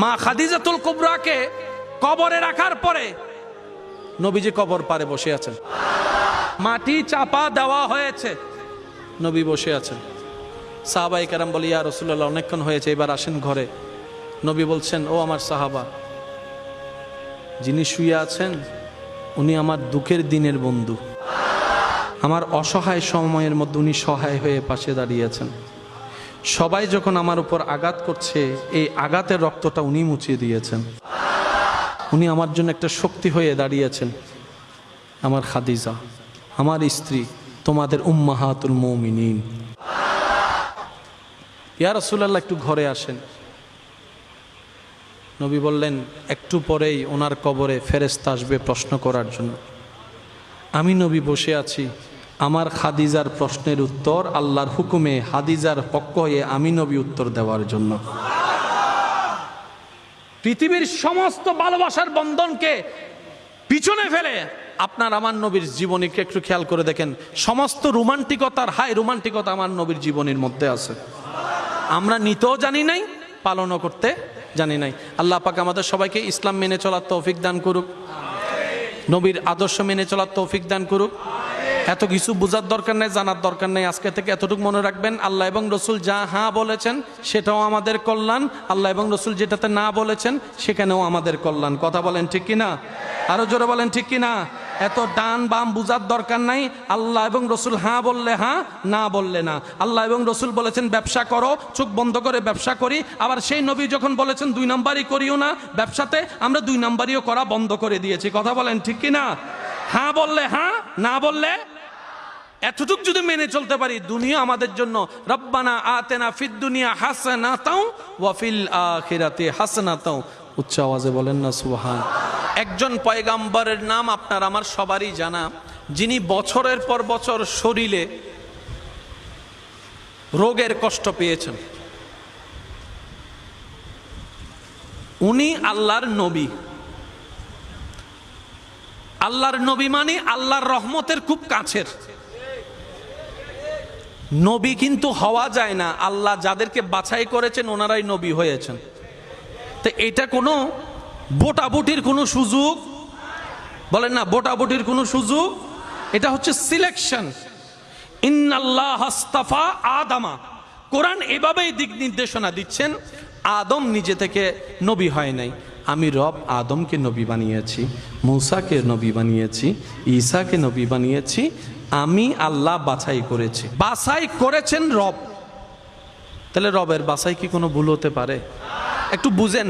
মা খাদিজাতুল কুবরাকে কবরে রাখার পরে নবীজি কবর পারে বসে আছেন, মাটি চাপা দেওয়া হয়েছে, নবী বসে আছেন। সাহাবায়ে কেরাম বলে, ইয়া রাসূলুল্লাহ, অনেকক্ষণ হয়েছে, এবার আসেন ঘরে। নবী বলছেন, ও আমার সাহাবা, যিনি শুয়ে আছেন উনি আমার দুঃখের দিনের বন্ধু, আমার অসহায় সময়ের মধ্যে উনি সহায় হয়ে পাশে দাঁড়িয়েছেন। সবাই যখন আমার উপর আঘাত করছে, এই আঘাতের রক্তটা উনি মুছিয়ে দিয়েছেন, উনি আমার জন্য একটা শক্তি হয়ে দাঁড়িয়েছেন। আমার খাদিজা, আমার স্ত্রী, তোমাদের উম্মাহাতুল মুমিনিন। ইয়া রাসূলুল্লাহ, একটু ঘরে আসেন। নবী বললেন, একটু পরেই ওনার কবরে ফেরেশতা আসবে প্রশ্ন করার জন্য। আমি নবী বসে আছি, আমার খাদিজার প্রশ্নের উত্তর আল্লাহর হুকুমে খাদিজার পক্ষ হয়ে আমি নবী উত্তর দেওয়ার জন্য। পৃথিবীর সমস্ত ভালোবাসার বন্ধনকে পিছনে ফেলে আপনার আমার নবীর জীবনীকে একটু খেয়াল করে দেখেন, সমস্ত রোমান্টিকতার হাই রোমান্টিকতা আমার নবীর জীবনীর মধ্যে আছে। আমরা নিতেও জানি নাই, পালনও করতে জানি নাই। আল্লাহ পাক আমাদের সবাইকে ইসলাম মেনে চলার তৌফিক দান করুক, নবীর আদর্শ মেনে চলার তৌফিক দান করুক। এত কিছু বোঝার দরকার নেই, জানার দরকার নেই। আজকে থেকে এতটুকু মনে রাখবেন, আল্লাহ এবং রসুল যা হ্যাঁ বলেছেন সেটাও আমাদের কল্যাণ, আল্লাহ এবং রসুল যেটাতে না বলেছেন সেখানেও আমাদের কল্যাণ। কথা বলেন ঠিক কিনা? আরো জোরে বলেন ঠিক কিনা? এত ডান বাম বুঝার দরকার নাই। আল্লাহ এবং রসুল হ্যাঁ বললে হ্যাঁ, না বললে না। আল্লাহ এবং রসুল বলেছেন ব্যবসা করো, চোখ বন্ধ করে ব্যবসা করি। আবার সেই নবী যখন বলেছেন 2 নাম্বারই করিও না ব্যবসাতে, আমরা 2 নাম্বারিও করা বন্ধ করে দিয়েছি। কথা বলেন ঠিক কিনা? হ্যাঁ বললে হ্যাঁ, না বললে। এতটুক যদি মেনে চলতে পারি, দুনিয়া আমাদের জন্য রব্বানা আতেনা ফিদ দুনিয়া হাসানাতাও ওয়া ফিল আখিরাতি হাসানাতাও। উচ্চ আওয়াজে বলেন না সুবহান। একজন পয়গাম্বরের নাম আপনার আমার সবারই জানা, যিনি বছরের পর বছর শরীরে রোগের কষ্ট পেয়েছেন। উনি আল্লাহর নবী। আল্লাহর নবী মানে আল্লাহর রহমতের খুব কাছের নবী। কিন্তু হওয়া যায় না, আল্লাহ যাদেরকে বাছাই করেছেন ওনারাই নবী হয়েছেন। তো এটা কোনো বোটাবুটির কোনো সুযোগ, বলেন না, বোটাবুটির কোনো সুযোগ। এটা হচ্ছে সিলেকশন। ইন্নাল্লাহ আস্তাফা আদামা। কোরআন এভাবেই দিক নির্দেশনা দিচ্ছেন, আদম নিজে থেকে নবী হয় নাই, আমি রব আদমকে নবী বানিয়েছি, মূসাকে নবী বানিয়েছি, ঈসাকে নবী বানিয়েছি, আমি আল্লাহ বাছাই করেছি। বাছাই করেছেন রব। তাহলে রবের বাছাই কি কোনো ভুল হতে পারে? একটু বুঝেন।